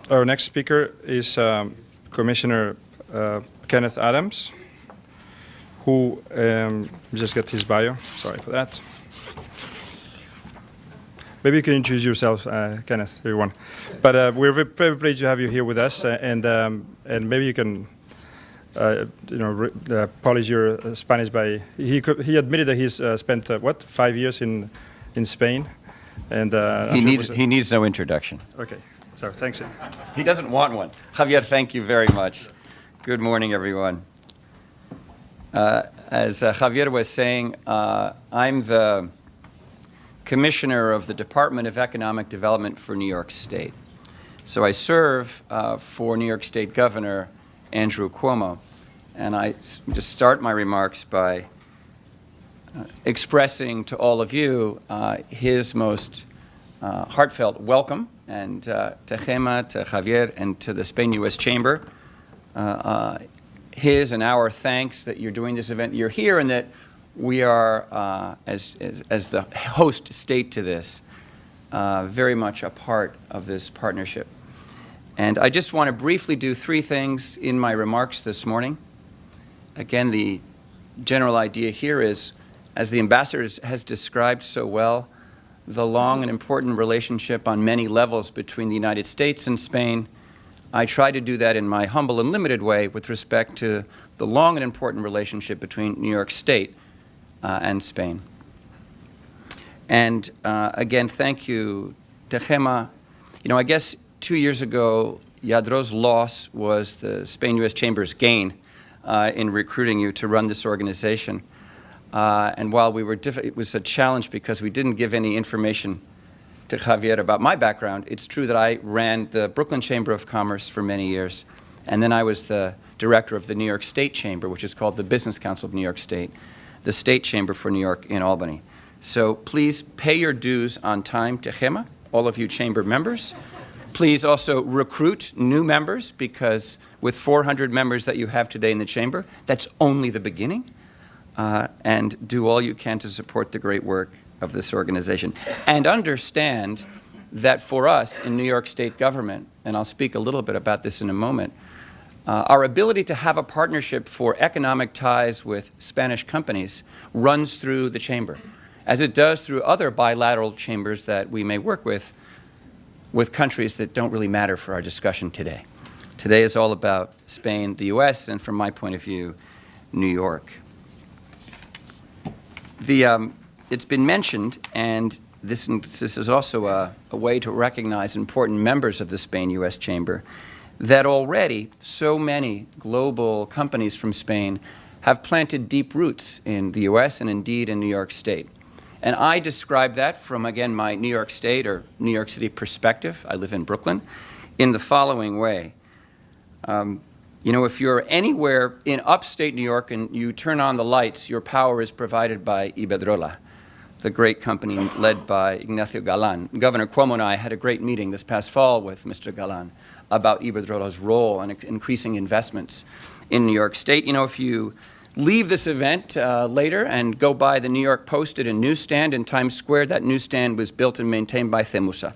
Our next speaker is Commissioner Kenneth Adams, who just got his bio. Sorry for that. Maybe you can introduce yourself, Kenneth, everyone. But we're very pleased to have you here with us, and maybe you can, polish your Spanish by. He admitted that he's spent 5 years in Spain, and he needs no introduction. Okay, so thanks. He doesn't want one. Javier, thank you very much. Good morning, everyone. As Javier was saying, I'm the Commissioner of the Department of Economic Development for New York State. So I serve for New York State Governor Andrew Cuomo, and I just start my remarks by expressing to all of you his most heartfelt welcome, and to Gema, to Javier, and to the Spain-U.S. Chamber, his and our thanks that you're doing this event, you're here, and that we are, as the host state to this, very much a part of this partnership. And I just want to briefly do 3 things in my remarks this morning. Again, the general idea here is, as the ambassador has described so well, the long and important relationship on many levels between the United States and Spain. I try to do that in my humble and limited way with respect to the long and important relationship between New York State and Spain. And again, thank you to Gema. I guess 2 years ago, Yadro's loss was the Spain-U.S. Chamber's gain in recruiting you to run this organization. And while it was a challenge because we didn't give any information to Javier about my background, it's true that I ran the Brooklyn Chamber of Commerce for many years, and then I was the director of the New York State Chamber, which is called the Business Council of New York State, the State Chamber for New York in Albany. So please pay your dues on time to Gema, all of you chamber members. Please also recruit new members, because with 400 members that you have today in the chamber, that's only the beginning. And do all you can to support the great work of this organization. And understand that for us in New York State government, and I'll speak a little bit about this in a moment, our ability to have a partnership for economic ties with Spanish companies runs through the chamber, as it does through other bilateral chambers that we may work with countries that don't really matter for our discussion today. Today is all about Spain, the U.S., and from my point of view, New York. It's been mentioned, and this is also a way to recognize important members of the Spain-U.S. Chamber, that already so many global companies from Spain have planted deep roots in the U.S. and indeed in New York State. And I describe that from, again, my New York State or New York City perspective. I live in Brooklyn, in the following way. If you're anywhere in upstate New York and you turn on the lights, your power is provided by Iberdrola, the great company led by Ignacio Galan. Governor Cuomo and I had a great meeting this past fall with Mr. Galan about Iberdrola's role and increasing investments in New York State. If you leave this event later and go by the New York Post at a newsstand in Times Square, that newsstand was built and maintained by Cemusa,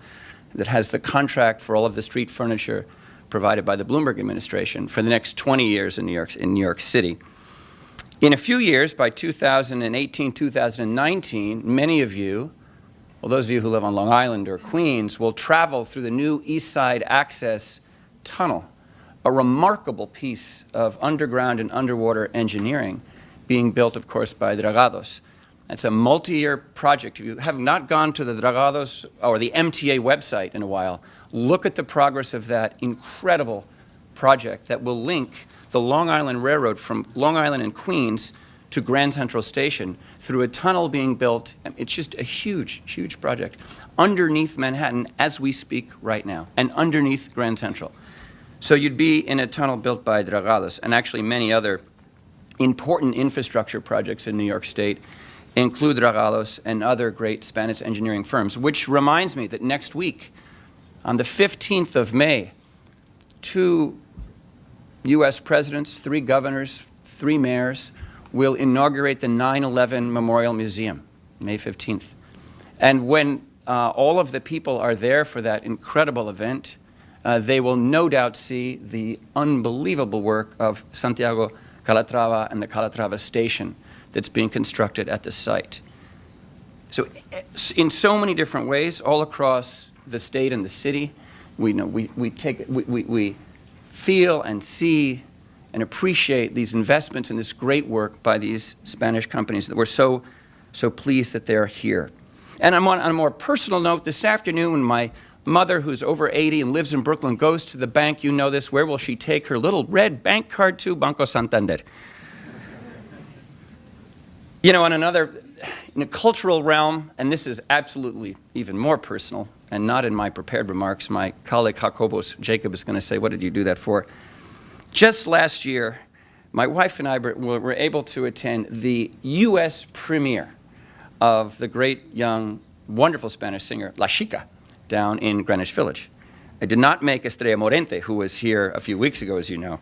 that has the contract for all of the street furniture provided by the Bloomberg administration for the next 20 years in New York City. In a few years, by 2018, 2019, many of you, well, those of you who live on Long Island or Queens, will travel through the new East Side Access Tunnel, a remarkable piece of underground and underwater engineering being built, of course, by Dragados. It's a multi-year project. If you have not gone to the Dragados or the MTA website in a while, look at the progress of that incredible project that will link the Long Island Railroad from Long Island and Queens to Grand Central Station through a tunnel being built. It's just a huge, huge project underneath Manhattan as we speak right now, and underneath Grand Central. So you'd be in a tunnel built by Dragados, and actually many other important infrastructure projects in New York State include Dragados and other great Spanish engineering firms, which reminds me that next week, on the 15th of May, 2 U.S. presidents, 3 governors, 3 mayors will inaugurate the 9/11 Memorial Museum, May 15th. And when all of the people are there for that incredible event, they will no doubt see the unbelievable work of Santiago Calatrava and the Calatrava station that's being constructed at the site. So in so many different ways, all across the state and the city, we feel and see and appreciate these investments and this great work by these Spanish companies that we're so pleased that they're here. And on a more personal note, this afternoon when my mother, who's over 80 and lives in Brooklyn, goes to the bank, you know this, where will she take her little red bank card to? Banco Santander. You know, in a cultural realm, and this is absolutely even more personal and not in my prepared remarks, my colleague Jacob is going to say, what did you do that for? Just last year, my wife and I were able to attend the U.S. premiere of the great, young, wonderful Spanish singer, La Chica, down in Greenwich Village. I did not make Estrella Morente, who was here a few weeks ago, as you know.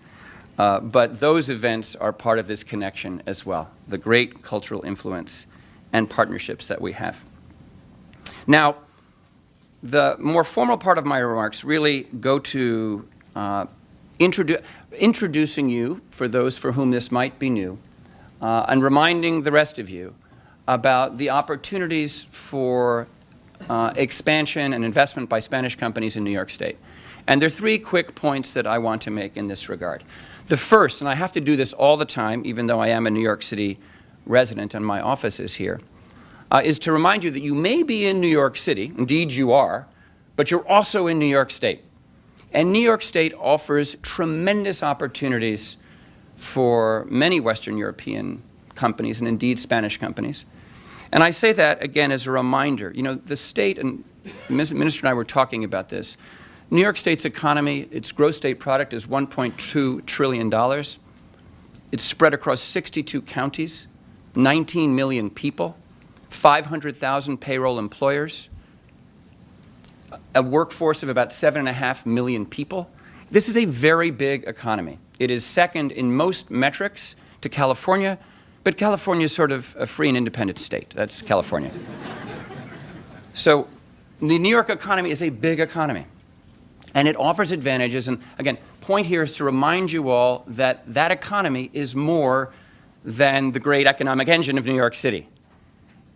But those events are part of this connection as well, the great cultural influence and partnerships that we have. Now, the more formal part of my remarks really go to introducing you, for those for whom this might be new, and reminding the rest of you about the opportunities for expansion and investment by Spanish companies in New York State. And there are three quick points that I want to make in this regard. The first, and I have to do this all the time, even though I am a New York City resident and my office is here, is to remind you that you may be in New York City, indeed you are, but you're also in New York State. And New York State offers tremendous opportunities for many Western European companies and indeed Spanish companies. And I say that again as a reminder. You know, the state, and the Minister and I were talking about this, New York State's economy, its gross state product is $1.2 trillion. It's spread across 62 counties, 19 million people, 500,000 payroll employers, a workforce of about 7.5 million people. This is a very big economy. It is second in most metrics to California, but California is sort of a free and independent state. That's California. So the New York economy is a big economy, and it offers advantages. And again, point here is to remind you all that that economy is more than the great economic engine of New York City.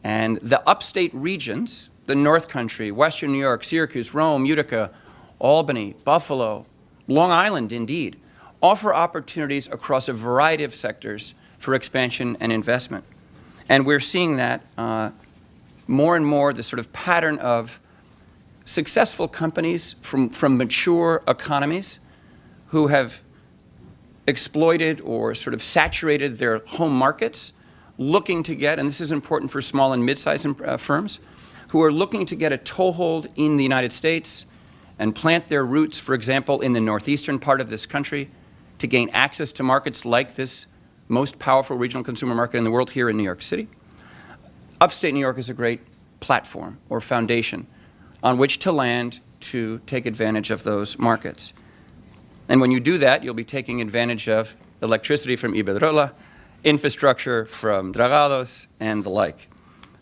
And the upstate regions, the North Country, Western New York, Syracuse, Rome, Utica, Albany, Buffalo, Long Island, indeed, offer opportunities across a variety of sectors for expansion and investment. And we're seeing that more and more, the sort of pattern of successful companies from mature economies who have exploited or sort of saturated their home markets, looking to get, and this is important for small and mid-sized firms, who are looking to get a toehold in the United States and plant their roots, for example, in the northeastern part of this country to gain access to markets like this most powerful regional consumer market in the world here in New York City. Upstate New York is a great platform or foundation on which to land to take advantage of those markets. And when you do that, you'll be taking advantage of electricity from Iberdrola, infrastructure from Dragados, and the like.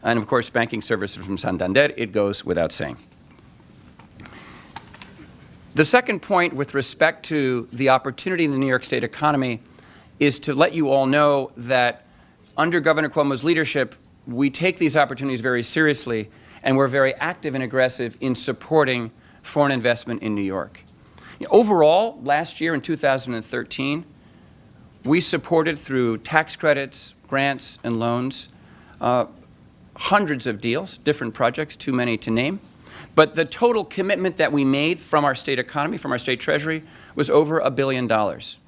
And of course, banking services from Santander, it goes without saying. The second point with respect to the opportunity in the New York State economy is to let you all know that under Governor Cuomo's leadership, we take these opportunities very seriously, and we're very active and aggressive in supporting foreign investment in New York. Overall, last year in 2013, we supported through tax credits, grants, and loans hundreds of deals, different projects, too many to name. But the total commitment that we made from our state economy, from our state treasury, was over $1 billion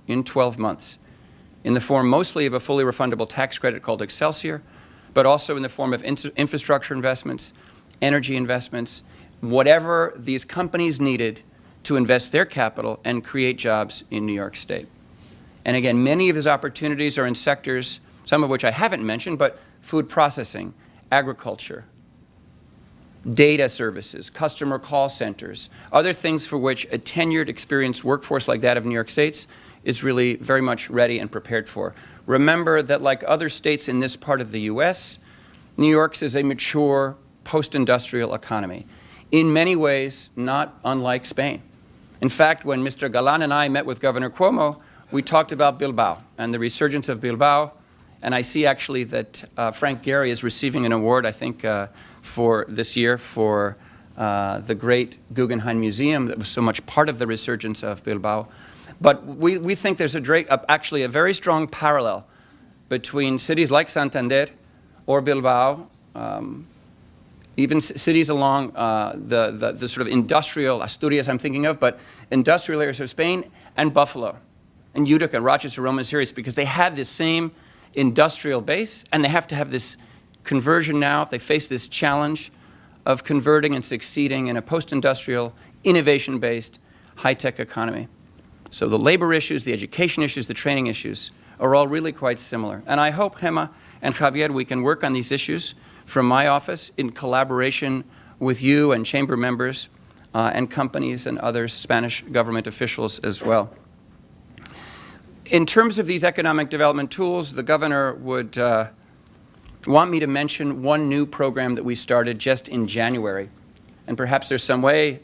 in 12 months, in the form mostly of a fully refundable tax credit called Excelsior, but also in the form of infrastructure investments, energy investments, whatever these companies needed to invest their capital and create jobs in New York State. And again, many of these opportunities are in sectors, some of which I haven't mentioned, but food processing, agriculture, data services, customer call centers, other things for which a tenured, experienced workforce like that of New York State is really very much ready and prepared for. Remember that like other states in this part of the U.S., New York's is a mature post-industrial economy, in many ways not unlike Spain. In fact, when Mr. Galan and I met with Governor Cuomo, we talked about Bilbao and the resurgence of Bilbao. And I see actually that Frank Gehry is receiving an award, I think, for this year for the great Guggenheim Museum that was so much part of the resurgence of Bilbao. But we think there's actually a very strong parallel between cities like Santander or Bilbao, even cities along the sort of industrial, Asturias I'm thinking of, but industrial areas of Spain, and Buffalo, and Utica, Rochester, Roman Sirius, because they had this same industrial base, and they have to have this conversion now. They face this challenge of converting and succeeding in a post-industrial, innovation-based, high-tech economy. So the labor issues, the education issues, the training issues are all really quite similar. And I hope, Gemma and Javier, we can work on these issues from my office in collaboration with you and chamber members and companies and other Spanish government officials as well. In terms of these economic development tools, the governor would want me to mention one new program that we started just in January. And perhaps there's some way,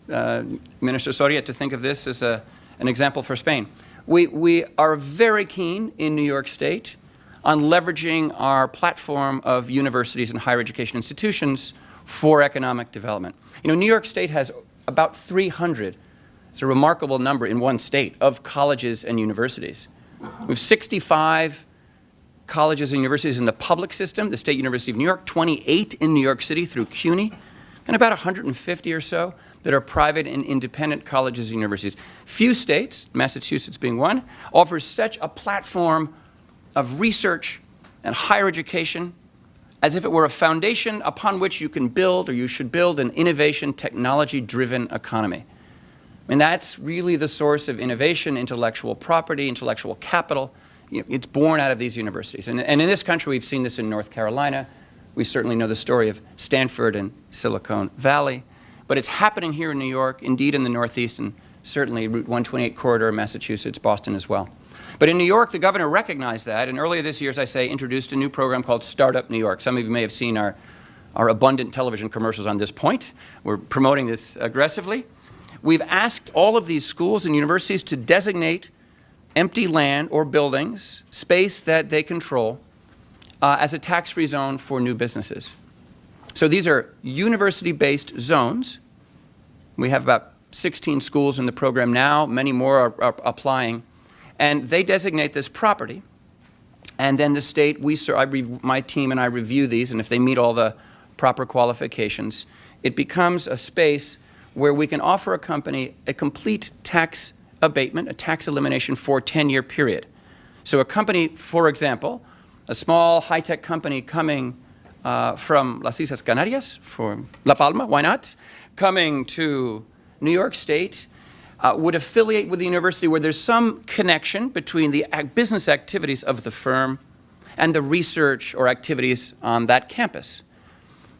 Minister Soria, to think of this as an example for Spain. We are very keen in New York State on leveraging our platform of universities and higher education institutions for economic development. You know, New York State has about 300, it's a remarkable number in one state, of colleges and universities. We have 65 colleges and universities in the public system, the State University of New York, 28 in New York City through CUNY, and about 150 or so that are private and independent colleges and universities. Few states, Massachusetts being one, offers such a platform of research and higher education as if it were a foundation upon which you can build, or you should build, an innovation, technology-driven economy. And that's really the source of innovation, intellectual property, intellectual capital. You know, it's born out of these universities. And in this country, we've seen this in North Carolina. We certainly know the story of Stanford and Silicon Valley. But it's happening here in New York, indeed in the Northeast, and certainly Route 128 corridor, Massachusetts, Boston as well. But in New York, the governor recognized that, and earlier this year, as I say, introduced a new program called Startup New York. Some of you may have seen our abundant television commercials on this point. We're promoting this aggressively. We've asked all of these schools and universities to designate empty land or buildings, space that they control, as a tax-free zone for new businesses. So these are university-based zones. We have about 16 schools in the program now. Many more are applying. And they designate this property. And then the state, my team and I review these, and if they meet all the proper qualifications, it becomes a space where we can offer a company a complete tax abatement, a tax elimination for a 10-year period. So a company, for example, a small high-tech company coming from Las Islas Canarias, from La Palma, why not? Coming to New York State, would affiliate with the university where there's some connection between the business activities of the firm and the research or activities on that campus.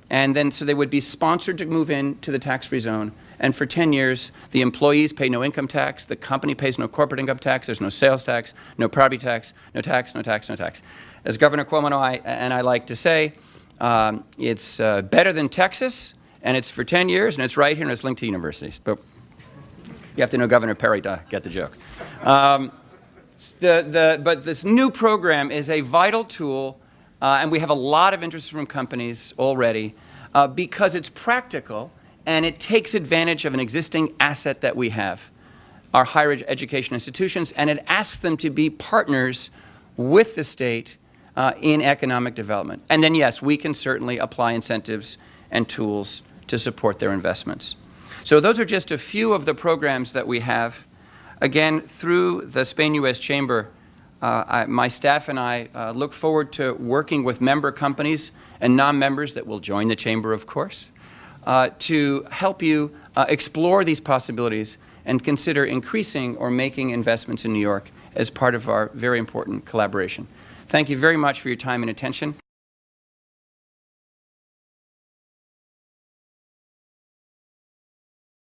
And then, so they would be sponsored to move into the tax-free zone. And for 10 years, the employees pay no income tax, the company pays no corporate income tax, there's no sales tax, no property tax, no tax, no tax, no tax. As Governor Cuomo and I like to say, it's better than Texas, and it's for 10 years, and it's right here, and it's linked to universities. But you have to know Governor Perry to get the joke. But this new program is a vital tool, and we have a lot of interest from companies already because it's practical and it takes advantage of an existing asset that we have, our higher education institutions, and it asks them to be partners with the state in economic development. And then, yes, we can certainly apply incentives and tools to support their investments. So those are just a few of the programs that we have. Again, through the Spain-U.S. Chamber, my staff and I look forward to working with member companies and non-members that will join the Chamber, of course, to help you explore these possibilities and consider increasing or making investments in New York as part of our very important collaboration. Thank you very much for your time and attention.